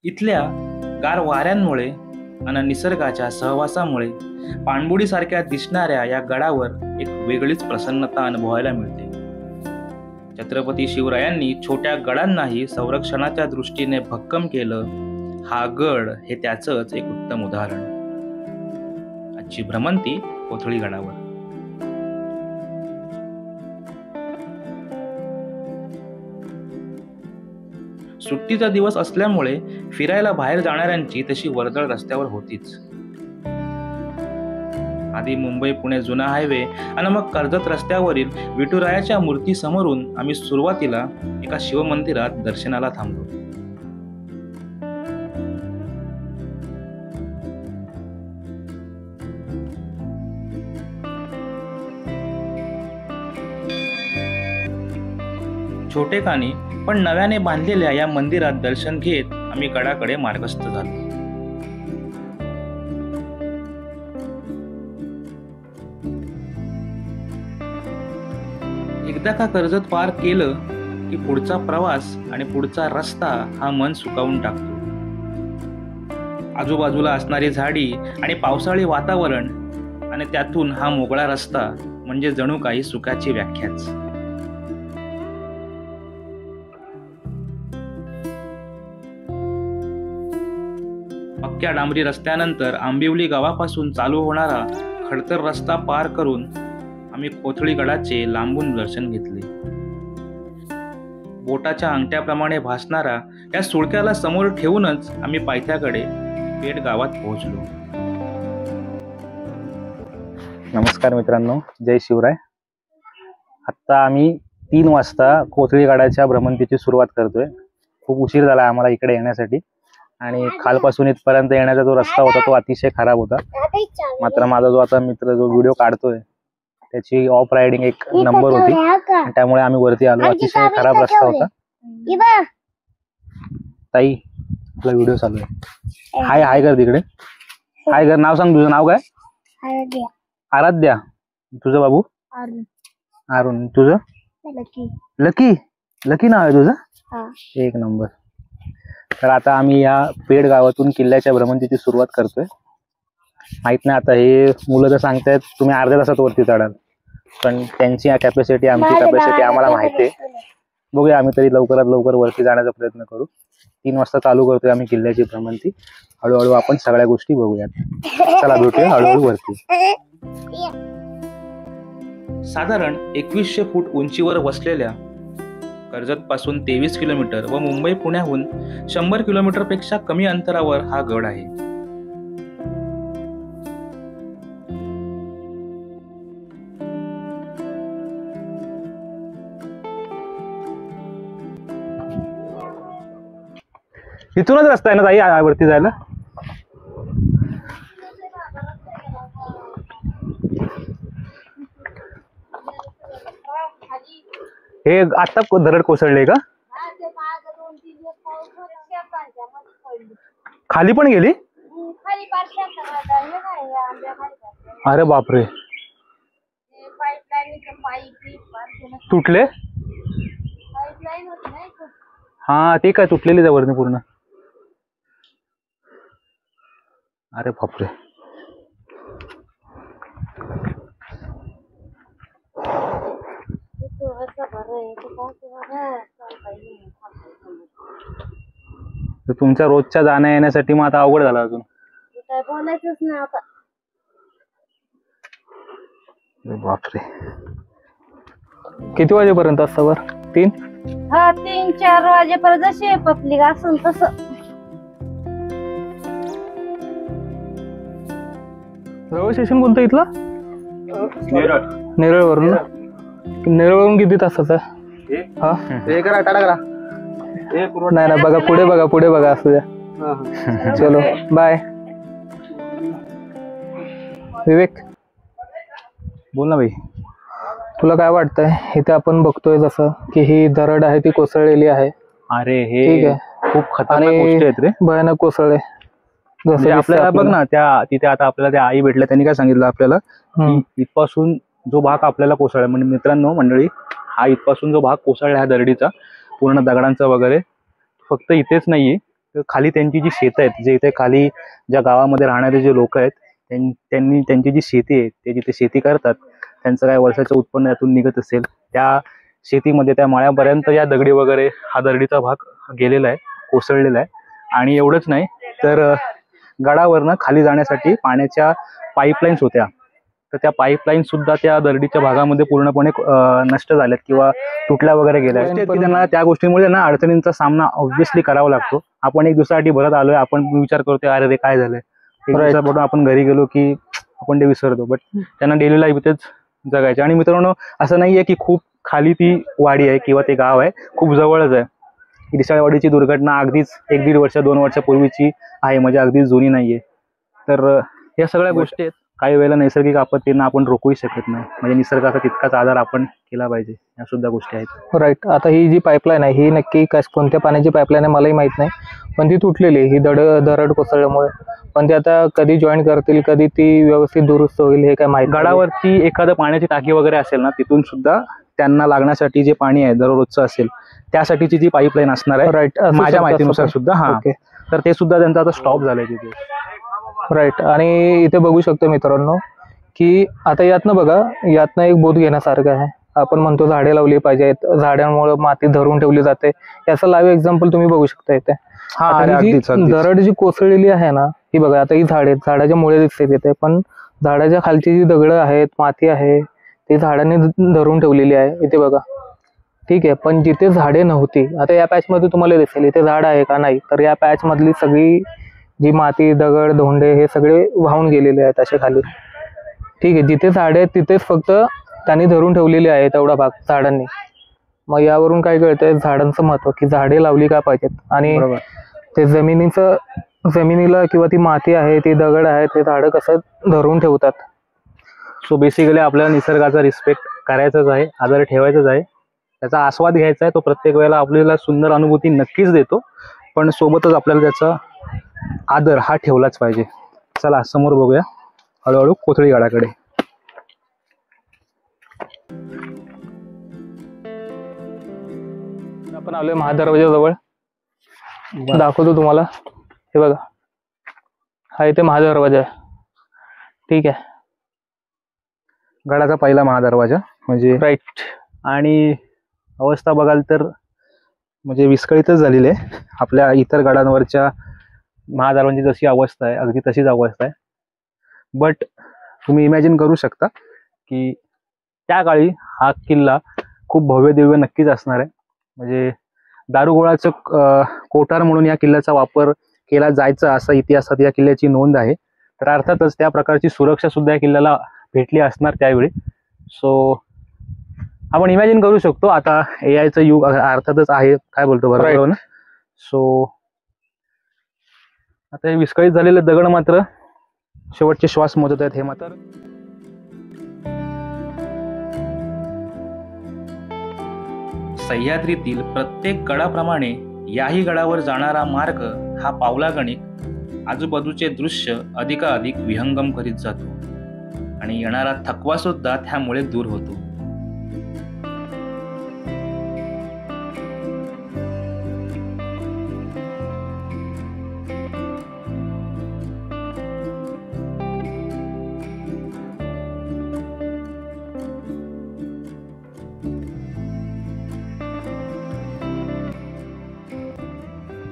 इथल्या गार वाऱ्यांमुळे आणि निसर्गाच्या सहवासामुळे पाणबुडीसारख्या दिसणाऱ्या या गडावर एक वेगळीच प्रसन्नता अनुभवायला मिळते. छत्रपती शिवरायांनी छोट्या गडांनाही संरक्षणाच्या दृष्टीने भक्कम केलं. हा गड हे त्याचंच एक उत्तम उदाहरण. आजची भ्रमंती कोथळी गडावर. सुट्टीचा दिवस असल्यामुळे फिरायला बाहेर जाणाऱ्यांची तशी वर्दळ रस्त्यावर होतीच. आधी मुंबई पुणे जुना हायवे आणि मग कर्जत रस्त्यावरील विठुरायाच्या मूर्ती समोरून आम्ही सुरुवातीला एका शिवमंदिरात दर्शनाला थांबलो. छोटेखानी पण नव्याने बांधलेल्या या मंदिरात दर्शन घेत आम्ही गडाकडे मार्गस्थ झालो. एकदा का कर्जत पार केलं की पुढचा प्रवास आणि पुढचा रस्ता हा मन सुकावून टाकतो. आजूबाजूला असणारी झाडी आणि पावसाळी वातावरण आणि त्यातून हा मोकळा रस्ता म्हणजे जणू काही सुखाची व्याख्याच. पक्क्या डांबरी रस्त्यानंतर आंबिवली गावापासून चालू होणारा खडतर रस्ता पार करून आम्ही कोथळी गडाचे लांबून दर्शन घेतले. बोटाच्या अंगठ्याप्रमाणे भासणारा या सुळक्याला समोर ठेवूनच आम्ही पायथ्याकडे पेठ गावात पोहोचलो. नमस्कार मित्रांनो, जय शिवराय. आत्ता आम्ही 3 वाजता कोथळी गडाच्या भ्रमंतीची सुरुवात करतोय. खूप उशीर झाला आम्हाला इकडे येण्यासाठी आणि खालपासून इथपर्यंत येण्याचा जो रस्ता होता तो अतिशय खराब होता. मात्र माझा जो आता मित्र जो व्हिडिओ काढतोय त्याची ऑफ रायडिंग एक नंबर होती, त्यामुळे आम्ही वरती आलो. अतिशय खराब रस्ता होता. ताई, आपला व्हिडिओ चालू आहे. हाय हाय कर तिकडे. हाय कर. नाव सांग, तुझं नाव काय? आराध्या. तुझं बाबू? अरुण. तुझं? लकी. लकी नाव आहे तुझं? एक नंबर. तर आता आम्ही या पेठ गावातून किल्ल्याच्या भ्रमंतीची सुरुवात करतोय. माहित नाही आता हे मुलं तर सांगतायत तुम्ही अर्ध्या तासात वरती चढाल, पण त्यांची कॅपॅसिटी आमची कॅपॅसिटी आम्हाला माहिती आहे. बघूया, आम्ही तरी लवकरात लवकर वरती जाण्याचा प्रयत्न करू. 3 वाजता चालू करतोय आम्ही किल्ल्याची भ्रमंती. हळूहळू आपण सगळ्या गोष्टी बघूयात. चला भेटूया हळूहळू वरती. साधारण 2100 फूट उंचीवर वसलेल्या कर्जत पासून 23 किलोमीटर व मुंबई पुण्याहून 100 किलोमीटर पेक्षा कमी अंतरावर हा गड आहे. इथूनच रस्ता आहे ना ताई वरती जायला? हे आता दरड कोसळले का? खाली पण गेली? अरे बापरे. तुटले? हा, ते काय तुटलेली त्यावरती पूर्ण. अरे बापरे. तुमच्या रोजच्या जाण्या येण्यासाठी मग आता अवघड झाला अजून. काय बोलायचंच नाही आता. बापरे. किती वाजेपर्यंत असतं वर? 3? हा, 3-4 वाजेपर्यंत जशी पब्लिक असून तसं. रेल्वे स्टेशन कोणतं इथलं? नेरळ वरून. नेरळ वरून किती तासाचं? हा, नाही ना, बघा पुढे बघा, पुढे बघा. असू द्या. चलो बाय. विवेक, बोल ना भाई. तुला काय वाटतंय? इथे आपण बघतोय जसं की ही दरड आहे ती कोसळलेली आहे. अरे हे ठीक आहे, खूप खतरनाक गोष्टी आहेत रे. भयानक कोसळले. जसं आपल्याला बघ ना, त्या तिथे आता आपल्याला त्या आई भेटल्या, त्यांनी काय सांगितलं आपल्याला की इथपासून जो भाग आपल्याला कोसळला, म्हणजे मित्रांनो मंडळी, हा इथपासून जो भाग कोसळला ह्या दरडीचा पूर्ण दगडांचा वगैरे, फक्त इथेच नाहीये खाली त्यांची जी शेतं आहेत, जे इथे खाली ज्या गावामध्ये राहणारे जे लोक आहेत त्यांनी त्यांची जी शेती आहे ते जिथे शेती करतात, त्यांचं काय वर्षाचं उत्पन्न यातून निघत असेल, त्या शेतीमध्ये त्या मळ्यापर्यंत या दगडी वगैरे हा दरडीचा भाग गेलेला आहे, कोसळलेला आहे. आणि एवढंच नाही तर गडावरनं खाली जाण्यासाठी पाण्याच्या पाईपलाईन्स होत्या, तर त्या पाईपलाईन सुद्धा त्या दरडीच्या भागामध्ये पूर्णपणे नष्ट झाल्यात किंवा तुटल्या वगैरे गेल्या आहेत. की त्यांना त्या गोष्टीमुळे ना अडचणींचा सामना ऑब्व्हियसली करावा लागतो. आपण एक दिवसासाठी भरत आलोय, आपण विचार करतोय अरे रे काय झालंय, एक दिवसापासून आपण घरी गेलो की आपण ते विसरतो, बट त्यांना डेली लाईफ इथेच जगायचे. आणि मित्रांनो, असं नाहीये की खूप खाली ती वाडी आहे किंवा ते गाव आहे, खूप जवळच आहे. दिसाळवाडीची दुर्घटना अगदीच 1-1.5 वर्ष 2 वर्षापूर्वीची आहे, म्हणजे अगदीच जुनी नाहीये. तर या सगळ्या गोष्टी आहेत. काही वेळेला नैसर्गिक आपत्तींना आपण रोखूही शकत नाही, म्हणजे निसर्गाचा तितकाच आदर आपण केला पाहिजे, या सुद्धा गोष्टी आहेत. राईट. आता ही जी पाईपलाईन आहे ही नक्की कोणत्या पाण्याची पाईपलाईन आहे मलाही माहित नाही, पण ती तुटलेली आहे ही दरड कोसळल्यामुळे. पण ते आता कधी जॉईन करतील, कधी ती व्यवस्थित दुरुस्त होईल हे काय माहिती. गडावरती एखादं पाण्याची टाकी वगैरे असेल ना, तिथून सुद्धा त्यांना लागण्यासाठी जे पाणी आहे दररोजचं असेल त्यासाठीची जी पाईपलाईन असणार आहे, राईट, माझ्या माहितीनुसार सुद्धा. हा, तर ते सुद्धा त्यांचं आता स्टॉप झालंय तिथे. राईट. आणि इथे बघू शकतो मित्रांनो की आता यातनं बघा, यातनं एक बोध घेण्यासारखं आहे. आपण म्हणतो झाडे लावली पाहिजेत, झाडांमुळे माती धरून ठेवली जाते, याचं लाईव्ह एक्झाम्पल तुम्ही बघू शकता इथे. आता ही जी दरड जी कोसळलेली आहे ना, ही बघा, आता ही झाड आहेत, झाडाच्या मुळे दिसते तिथे, पण झाडाच्या खालची जी दगड आहेत, माती आहे, ती झाडांनी धरून ठेवलेली आहे इथे बघा. ठीक आहे, पण जिथे झाडे नव्हती, आता या पॅच मध्ये तुम्हाला दिसेल इथे झाड आहे का नाही, तर या पॅच मधली सगळी जी माती, दगड, धोंडे हे सगळे वाहून गेलेले आहेत असे खाली. ठीक आहे, जिथे झाडे आहेत तिथेच फक्त त्यांनी धरून ठेवलेली आहे तेवढा भाग झाडांनी. मग यावरून काय कळतंय झाडांचं महत्व, की झाडे लावली का पाहिजेत. आणि ते जमिनीला किंवा ती माती आहे, ती दगड आहे, ते झाडं कसं धरून ठेवतात. सो बेसिकली आपल्याला निसर्गाचा रिस्पेक्ट करायचाच आहे, आदर ठेवायचाच आहे, त्याचा आस्वाद घ्यायचा आहे. तो प्रत्येक वेळेला आपल्याला सुंदर अनुभूती नक्कीच देतो, पण सोबतच आपल्याला त्याचा आदर हा ठेवलाच पाहिजे. चला समोर बघूया हळूहळू कोथळी गडाकडे. आपण आलोय महादरवाजाजवळ, दाखवतो तुम्हाला. हे बघा, हा इथे महादरवाजा आहे. ठीक आहे, गडाचा पहिला महादरवाजा म्हणजे. राईट. आणि अवस्था बघाल तर म्हणजे विस्कळीतच झालेली आहे. आपल्या इतर गडांवरच्या महादरवाजांची जशी अवस्था आहे अगदी तशीच अवस्था आहे. बट तुम्ही इमॅजिन करू शकता की त्या काळी हा किल्ला खूप भव्य दिव्य नक्कीच असणार आहे. म्हणजे दारुगोळाचं कोठार म्हणून या किल्ल्याचा वापर केला जायचा असं इतिहासात या किल्ल्याची नोंद आहे. तर अर्थातच त्या प्रकारची सुरक्षा सुद्धा या किल्ल्याला भेटली असणार त्यावेळी. सो आपण इमॅजिन करू शकतो. आता AIचं युग अर्थातच आहे, काय बोलतो बरोबर ना. सो आता हे विस्कळीत झालेले दगड मात्र शेवटचे श्वास मोजत आहेत. हे मात्र सह्याद्रीतील प्रत्येक गडाप्रमाणे याही गडावर जाणारा मार्ग हा पावलागणिक आजूबाजूचे दृश्य अधिकाधिक विहंगम करीत जातो आणि येणारा थकवा सुद्धा त्यामुळे दूर होतो.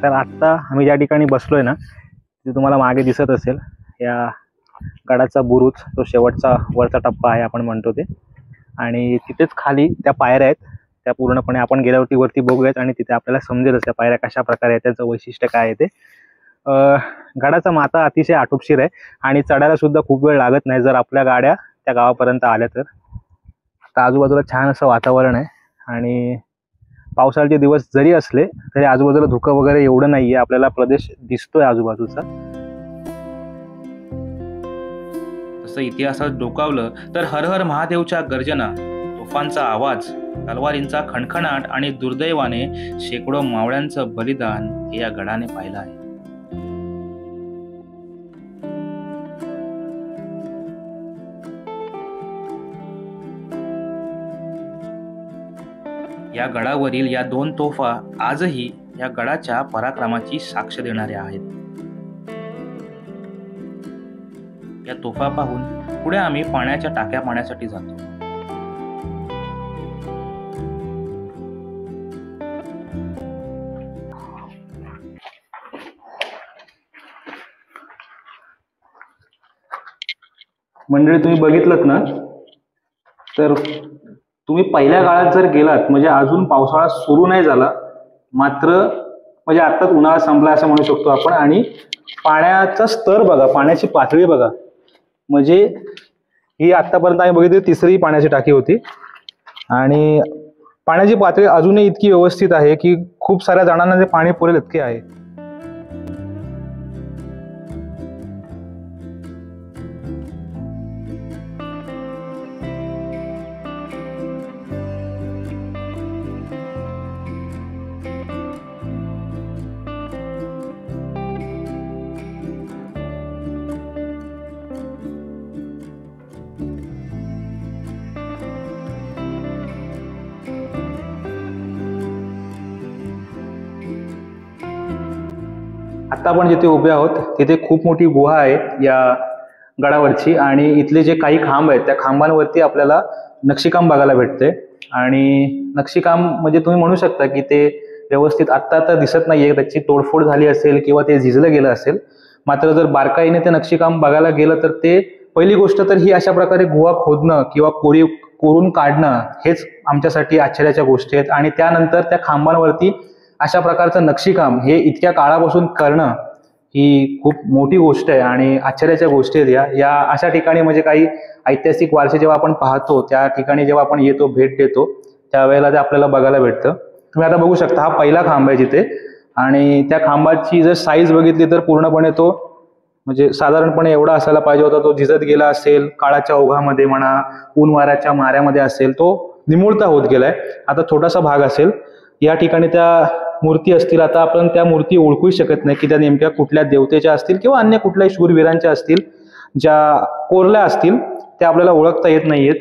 तर आत्ता आम्ही ज्या ठिकाणी बसलोय ना, ते तुम्हाला मागे दिसत असेल, या गडाचा बुरुज, तो शेवटचा वरचा टप्पा आहे आपण म्हणतो ते. आणि तिथेच खाली त्या पायऱ्या आहेत, त्या पूर्णपणे आपण गेल्यावरती वरती बघूयात आणि तिथे आपल्याला समजेलच त्या पायऱ्या कशा प्रकारे आहेत, त्याचं वैशिष्ट्य काय आहे ते. गडाचा माथा अतिशय आटोपशीर आहे आणि चढायला सुद्धा खूप वेळ लागत नाही जर आपल्या गाड्या त्या गावापर्यंत आल्या तर. आता आजूबाजूला छान असं वातावरण आहे आणि पावसाळ्याचे दिवस जरी असले तरी आजूबाजूला धुकं वगैरे एवढं नाहीये, आपल्याला प्रदेश दिसतोय आजूबाजूचा. तसं इतिहासात डोकावलं तर हर हर महादेवच्या गर्जना, तोफांचा आवाज, तलवारींचा खणखणाट आणि दुर्दैवाने शेकडो मावळ्यांचं बलिदान हे या गडाने पाहिलं आहे. या गडावरील या 2 तोफा आजही या गडाच्या पराक्रमाची साक्ष देणारे आहेत. या तोफा पाहून पुढे आम्ही पाण्याच्या टाक्या पाहण्यासाठी जातो. मंडळी, तुम्ही बघितलं ना, तर तुम्ही पहिल्या काळात जर गेलात, म्हणजे अजून पावसाळा सुरू नाही झाला, मात्र म्हणजे आत्ताच उन्हाळा संपला असं म्हणू शकतो आपण, आणि पाण्याचा स्तर बघा, पाण्याची पातळी बघा. म्हणजे ही आतापर्यंत आम्ही बघितली तिसरी पाण्याची टाकी होती, आणि पाण्याची पातळी अजूनही इतकी व्यवस्थित आहे की खूप साऱ्या जणांना ते पाणी पुरेल इतके आहे. आता आपण जिथे उभे आहोत तिथे खूप मोठी गुहा आहे या गडावरची, आणि इथले जे काही खांब आहेत त्या खांबांवरती आपल्याला नक्षीकाम बघायला भेटते. आणि नक्षीकाम म्हणजे तुम्ही म्हणू शकता की ते व्यवस्थित आत्ता तर दिसत नाहीये, त्याची तोडफोड झाली असेल किंवा ते झिजलं गेलं असेल. मात्र जर बारकाईने ते नक्षीकाम बघायला गेलं तर ते पहिली गोष्ट तर ही अशा प्रकारे गुहा खोदणं किंवा कोरून काढणं हेच आमच्यासाठी आश्चर्याच्या गोष्टी आहेत. आणि त्यानंतर त्या खांबांवरती अशा प्रकारचं नक्षीकाम हे इतक्या काळापासून करणं ही खूप मोठी गोष्ट आहे आणि आश्चर्याच्या गोष्टी आहेत. या अशा ठिकाणी म्हणजे काही ऐतिहासिक वारसे जेव्हा आपण पाहतो, त्या ठिकाणी जेव्हा आपण येतो, भेट देतो, त्यावेळेला ते आपल्याला बघायला भेटतं. तुम्ही आता बघू शकता, हा पहिला खांब आहे जिथे, आणि त्या खांबाची जर साईज बघितली तर पूर्णपणे तो म्हणजे साधारणपणे एवढा असायला पाहिजे होता. तो झिजत गेला असेल, काळाच्या ओघामध्ये म्हणा, ऊन वाऱ्याच्या माऱ्यामध्ये असेल, तो निमुळता होत गेलाय. आता छोटासा भाग असेल, या ठिकाणी त्या मूर्ती असतील. आता आपण त्या मूर्ती ओळखू शकत नाही की त्या नेमक्या कुठल्या देवतेच्या असतील किंवा अन्य कुठल्याही शूरवीरांच्या असतील. ज्या कोरल्या असतील त्या आपल्याला ओळखता येत नाहीयेत.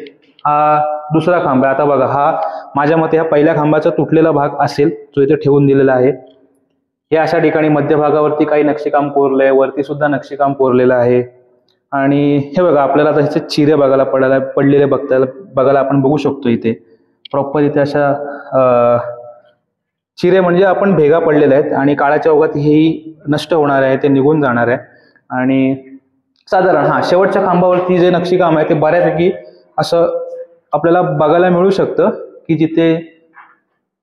हा दुसरा खांब आहे. आता बघा, हा माझ्या मते हा पहिल्या खांबाचा तुटलेला भाग असेल जो इथे ठेवून दिलेला आहे. हे अशा ठिकाणी मध्यभागावरती काही नक्षीकाम कोरलंय, वरती सुद्धा नक्षीकाम कोरलेलं आहे. आणि हे बघा, आपल्याला आता ह्याचे चिरे बघायला पडलेले बघायला आपण बघू शकतो. इथे प्रॉपर इथे अशा चिरे म्हणजे आपण भेगा पडलेले आहेत आणि काळाच्या ओघात हेही नष्ट होणार आहे, ते निघून जाणार आहे. आणि साधारण शेवटच्या खांबावरती जे नक्षीकाम आहे ते बऱ्यापैकी असं आपल्याला बघायला मिळू शकतं की जिथे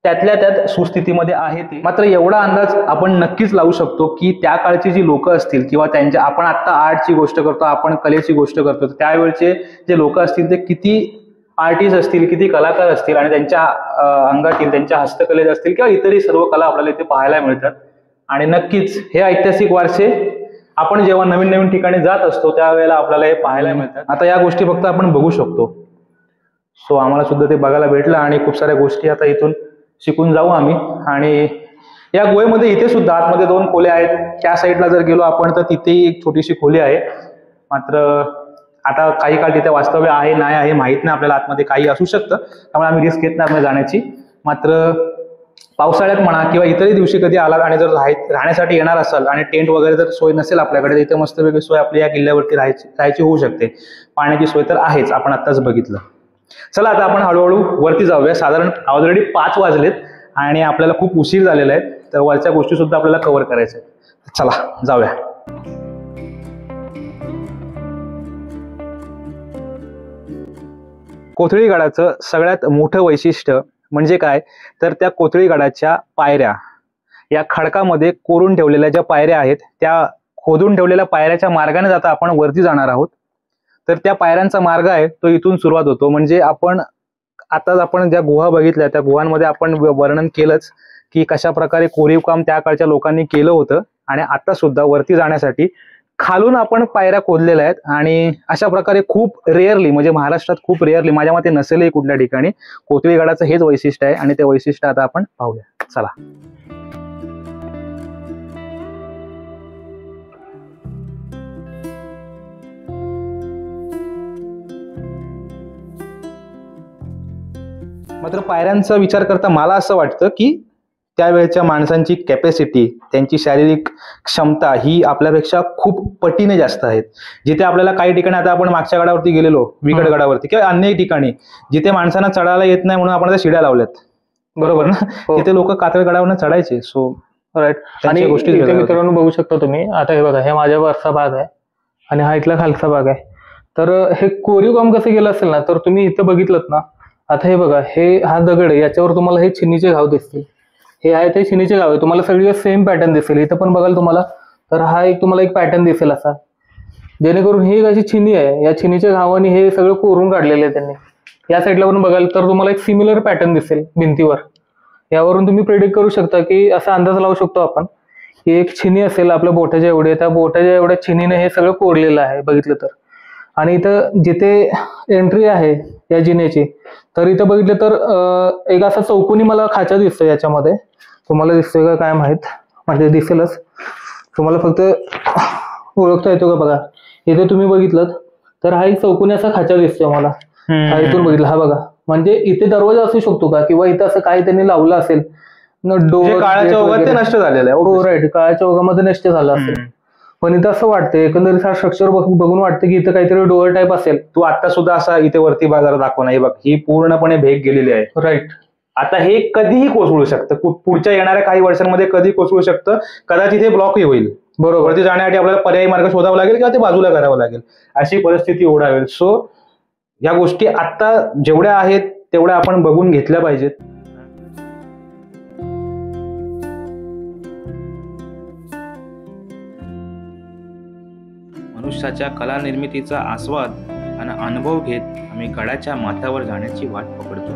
त्यातल्या त्यात सुस्थितीमध्ये आहे ते. मात्र एवढा अंदाज आपण नक्कीच लावू शकतो की त्या काळची जी लोक असतील किंवा त्यांच्या, आपण आता आर्टची गोष्ट करतो, आपण कलेची गोष्ट करतो, त्यावेळचे जे लोक असतील ते किती आर्टिस्ट असतील, किती कलाकार असतील, आणि त्यांच्या अंगातील त्यांच्या हस्तकलेत असतील किंवा इतरही सर्व कला आपल्याला इथे पाहायला मिळतात. आणि नक्कीच हे ऐतिहासिक वारसे आपण जेव्हा नवीन नवीन ठिकाणी जात असतो त्यावेळेला आपल्याला हे पाहायला मिळतात. आता या गोष्टी फक्त आपण बघू शकतो. सो आम्हाला सुद्धा ते बघायला भेटलं आणि खूप साऱ्या गोष्टी आता इथून शिकून जाऊ आम्ही. आणि या गुहेमध्ये इथे सुद्धा आतमध्ये 2 खोल्या आहेत. त्या साईडला जर गेलो आपण तर तिथेही एक छोटीशी खोली आहे. मात्र आता काही काळ तिथे वास्तव्य आहे नाही आहे माहित नाही आपल्याला, आतमध्ये काही असू शकतं, त्यामुळे आम्ही रिस्क घेत नाही जाण्याची. मात्र पावसाळ्यात म्हणा किंवा इतरही दिवशी कधी आलात आणि जर राहण्यासाठी येणार असाल आणि टेंट वगैरे जर सोय नसेल आपल्याकडे, तर इथे मस्तपैकी सोय आपली या किल्ल्यावरती राहायची होऊ शकते. पाण्याची सोय तर आहेच, आपण आत्ताच बघितलं. चला आता आपण हळूहळू वरती जाऊया. साधारण ऑलरेडी 5 वाजलेत आणि आपल्याला खूप उशीर झालेला आहे, तर वरच्या गोष्टी सुद्धा आपल्याला कव्हर करायच्या आहेत. चला जाऊया. कोथळी गडाचं सगळ्यात मोठं वैशिष्ट्य म्हणजे काय, तर त्या कोथळी गडाच्या पायऱ्या, या खडकामध्ये कोरून ठेवलेल्या ज्या पायऱ्या आहेत, त्या खोदून ठेवलेल्या पायऱ्याच्या मार्गाने जाता आपण वरती जाणार आहोत. तर त्या पायऱ्यांचा मार्ग आहे तो इथून सुरुवात होतो. म्हणजे आपण ज्या गुहा बघितल्या त्या गुहांमध्ये आपण वर्णन केलंच की कशा प्रकारे कोरीव काम त्या काळच्या लोकांनी केलं होतं. आणि आता सुद्धा वरती जाण्यासाठी खालून आपण पायऱ्या खोदलेल्या आहेत. आणि अशा प्रकारे खूप रेअरली, म्हणजे महाराष्ट्रात खूप रेअरली, माझ्या मते नसेलही कुठल्या ठिकाणी, कोथळी गडाचं हेच वैशिष्ट्य आहे. आणि ते वैशिष्ट्य आता आपण पाहूया. चला. मात्र पायऱ्यांचा विचार करता मला असं वाटतं की त्यावेळेच्या माणसांची कॅपॅसिटी, त्यांची शारीरिक क्षमता ही आपल्यापेक्षा खूप पटीने जास्त आहेत. जिथे आपल्याला काही ठिकाणी, आता आपण मागच्या गडावरती गेलेलो, विकट गडावरती किंवा अन्य ठिकाणी जिथे माणसांना चढायला येत नाही म्हणून आपण त्या शिड्या लावल्यात, बरोबर ना. तिथे लोक कातळ गडावरनं चढायचे. So right. आणि इथे मित्रांनो बघू शकता तुम्ही, आता हे बघा, हे माझ्या वरचा भाग आहे आणि हा इथला खालचा भाग आहे. तर हे कोरीव काम कसं केलं असेल ना, तर तुम्ही इथं बघितलं ना, आता हे बघा, हा दगड आहे, याच्यावर तुम्हाला हे चिनीचे घाव दिसतील. हे आहे ते चिनीचे घाव आहे. तुम्हाला सगळीकडे सेम पॅटर्न दिसेल. इथं पण बघाल तुम्हाला, तर हा तुम्हाला एक पॅटर्न दिसेल असा, जेणेकरून ही एक अशी चिनी आहे, या चिनीच्या घावाने हे सगळं कोरून काढलेलं आहे त्यांनी. या साईडला पण बघाल तर तुम्हाला एक सिमिलर पॅटर्न दिसेल भिंतीवर. यावरून तुम्ही प्रेडिक्ट करू शकता की असा अंदाज लावू शकतो आपण की एक छिनी असेल आपल्या बोटाच्या एवढे, त्या बोटाच्या एवढ्या छिनीने हे सगळं कोरलेलं आहे बघितलं तर. आणि इथं जिथे एंट्री आहे या जिन्याची, तर इथं बघितलं तर एक असा चौकोनी मला खाचा दिसतोय याच्यामध्ये. तुम्हाला दिसतोय का काय माहित, म्हणजे दिसेलच तुम्हाला, फक्त ओळखता येतो का बघा. इथे तुम्ही बघितलं तर हा एक चौकोनी असा खाचा दिसतोय मला. हा इथून बघितला, हा बघा, म्हणजे इथे दरवाजा असू शकतो का, किंवा इथं असं काही त्यांनी लावलं असेल डोर, काळाच्या ओघात ते नष्ट झालेलं आहे. हो राईट, काळाच्या ओघामध्ये नष्ट झालं असेल. पण इथं असं वाटतंय एकंदरीत हा स्ट्रक्चर बघून वाटतं की इथं काहीतरी डोअर टाईप असेल. तू आता सुद्धा असा इथे वरती बाजारात दाखवणार, हे बघ, ही पूर्णपणे भेग गेलेली आहे. राईट. आता हे कधीही कोसळू शकतं, पुढच्या येणाऱ्या काही वर्षांमध्ये कधी कोसळू शकतं. कदाचित हे ब्लॉकही होईल. बरोबर. वरती जाण्यासाठी आपल्याला पर्यायी मार्ग शोधावा लागेल किंवा ते बाजूला करावं लागेल, अशी परिस्थिती ओढावेल. सो या गोष्टी आता जेवढ्या आहेत तेवढ्या आपण बघून घेतल्या पाहिजेत. मनुष्याच्या कला निर्मितीचा आस्वाद आणि अनुभव घेत आम्ही गडाच्या माथ्यावर जाण्याची वाट पकडतो.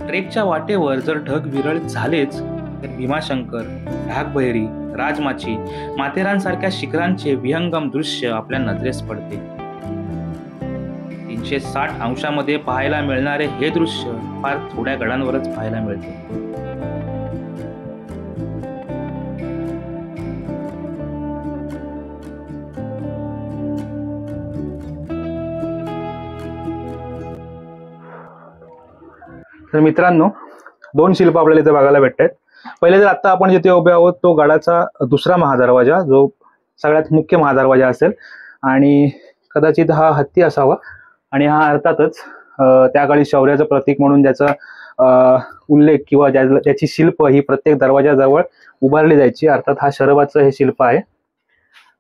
ट्रेकच्या वाटेवर जर ढग विरळ झालेच, तर भीमाशंकर, ढाकबहेरी, राजमाची, माथेरानसारख्या शिखरांचे विहंगम दृश्य आपल्या नजरेस पडते. 360 अंशामध्ये पाहायला मिळणारे हे दृश्य फार थोड्या गडांवरच पाहायला मिळते. तर मित्रांनो, 2 शिल्प आपल्याला इथे बघायला भेटतात. पहिले तर आता आपण जिथे उभे आहोत तो गडाचा दुसरा महादरवाजा, जो सगळ्यात मुख्य महादरवाजा असेल, आणि कदाचित हा हत्ती असावा. आणि हा अर्थातच त्या काळी शौर्याचं प्रतीक म्हणून ज्याचा उल्लेख किंवा त्याची शिल्प ही प्रत्येक दरवाजाजवळ उभारली जायची. अर्थात हा शरभाचं हे शिल्प आहे.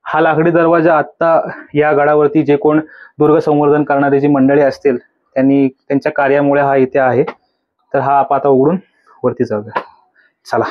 हा लाकडी दरवाजा आत्ता या गडावरती जे कोण दुर्ग संवर्धन करणारी जी मंडळी असतील त्यांच्या कार्यामुळे हा इथे आहे. तर हा आपण आता उघडून वरती जाऊया. चला.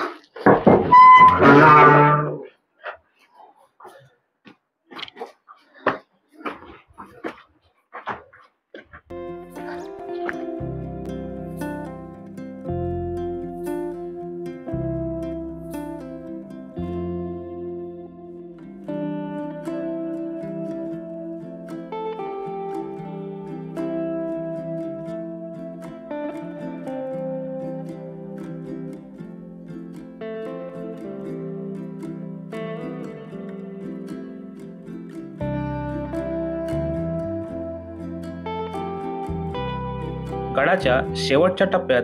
गडाच्या शेवटच्या टप्प्यात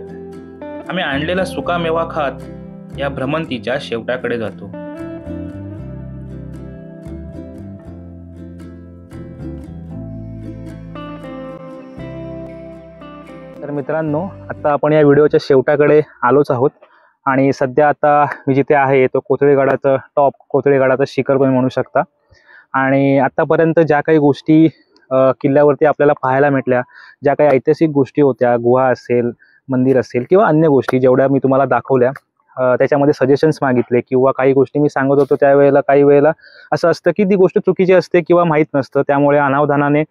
आम्ही आणलेला सुकामेवा खात या भ्रमंतीच्या शेवटाकडे जातो. तर मित्रांनो, आता आपण या व्हिडिओच्या शेवटाकडे आलोच आहोत. आणि सध्या आता मी जिथे आहे तो कोथळीगडाचं टॉप, कोथळीगडाचं शिखर पण म्हणू शकता. आणि आतापर्यंत ज्या काही गोष्टी किल्ल्यावरती आपल्याला पाहायला भेटल्या, ज्या काही ऐतिहासिक गोष्टी होत्या, गुहा असेल, मंदिर असेल किंवा अन्य गोष्टी जेवढ्या मी तुम्हाला दाखवल्या, त्याच्यामध्ये सजेशन्स मागितले किंवा काही गोष्टी मी सांगत होतो त्यावेळेला काही वेळेला असं असतं की ती गोष्ट चुकीची असते किंवा माहीत नसतं. त्यामुळे अनावधानाने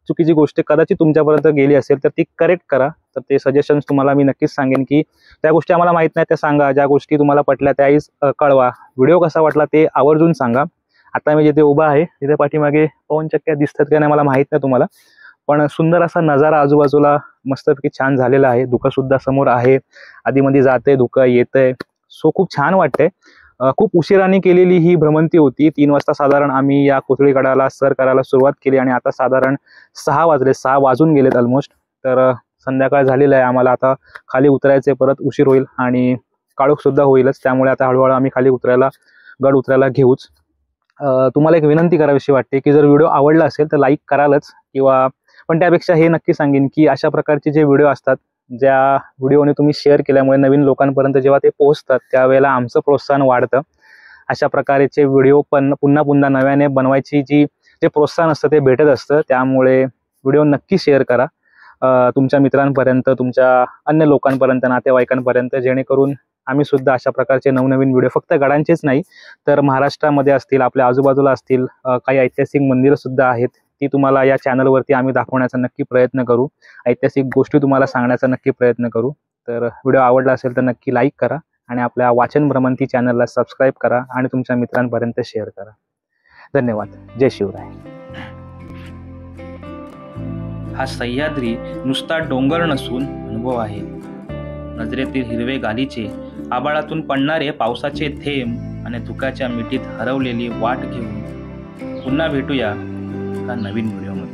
चुकीची गोष्ट कदाचित तुमच्यापर्यंत गेली असेल तर ती करेक्ट करा. तर ते सजेशन्स तुम्हाला मी नक्कीच सांगेन की त्या गोष्टी आम्हाला माहीत नाही त्या सांगा, ज्या गोष्टी तुम्हाला पटल्या त्याही कळवा. व्हिडिओ कसा वाटला ते आवर्जून सांगा. आता मी जिथे उभा आहे तिथे पाठीमागे पवनचक्क्या दिसतात का नाही मला माहित नाही तुम्हाला, पण सुंदर असा नजारा आजूबाजूला मस्तपैकी छान झालेला आहे. धुकं सुद्धा समोर आहे, आधीमध्ये जाते धुकं येतंय. सो खूप छान वाटतंय. खूप उशिराने केलेली ही भ्रमंती होती. 3 वाजता साधारण आम्ही या कोथळीगडाला सर करायला सुरुवात केली आणि आता साधारण 6 वाजले, 6 वाजून गेलेत ऑलमोस्ट. तर संध्याकाळ झालेलं आहे, आम्हाला आता खाली उतरायचे, परत उशीर होईल आणि काळोख सुद्धा होईलच, त्यामुळे आता हळूहळू आम्ही खाली उतरायला गड उतरायला घेऊच. तुम्हाला एक विनंती करावीशी वाटते की जर व्हिडिओ आवडला असेल तर लाईक करालच, किंवा पण त्यापेक्षा हे नक्की सांगेन की अशा प्रकारचे जे व्हिडिओ असतात, ज्या व्हिडिओने तुम्ही शेअर केल्यामुळे नवीन लोकांपर्यंत जेव्हा ते पोहोचतात त्यावेळेला आमचं प्रोत्साहन वाढतं. अशा प्रकारचे व्हिडिओ पण पुन्हा पुन्हा नव्याने बनवायची जे प्रोत्साहन असतं ते भेटत असतं. त्यामुळे व्हिडिओ नक्की शेअर करा तुमच्या मित्रांपर्यंत, तुमच्या अन्य लोकांपर्यंत, नातेवाईकांपर्यंत, जेणेकरून आम्ही सुद्धा अशा प्रकारचे नवनवीन व्हिडिओ फक्त गडांचेच नाही तर महाराष्ट्रामध्ये असतील, आपल्या आजूबाजूला असतील, काही ऐतिहासिक मंदिरं सुद्धा आहेत, ती तुम्हाला या चॅनलवरती आम्ही दाखवण्याचा नक्की प्रयत्न करू, ऐतिहासिक गोष्टी तुम्हाला सांगण्याचा नक्की प्रयत्न करू. तर व्हिडिओ आवडला असेल तर नक्की लाईक करा आणि आपल्या वाचन भ्रमंती चॅनलला सबस्क्राईब करा आणि तुमच्या मित्रांपर्यंत शेअर करा. धन्यवाद. जय शिवराय. हा सह्याद्री नुसता डोंगर नसून अनुभव आहे. नजरेतील हिरवे गालीचे, आबाळातून पडणारे पावसाचे थेंब आणि धुक्याच्या मिठीत हरवलेली वाट घेऊन पुन्हा भेटूया एका नवीन व्हिडिओमध्ये.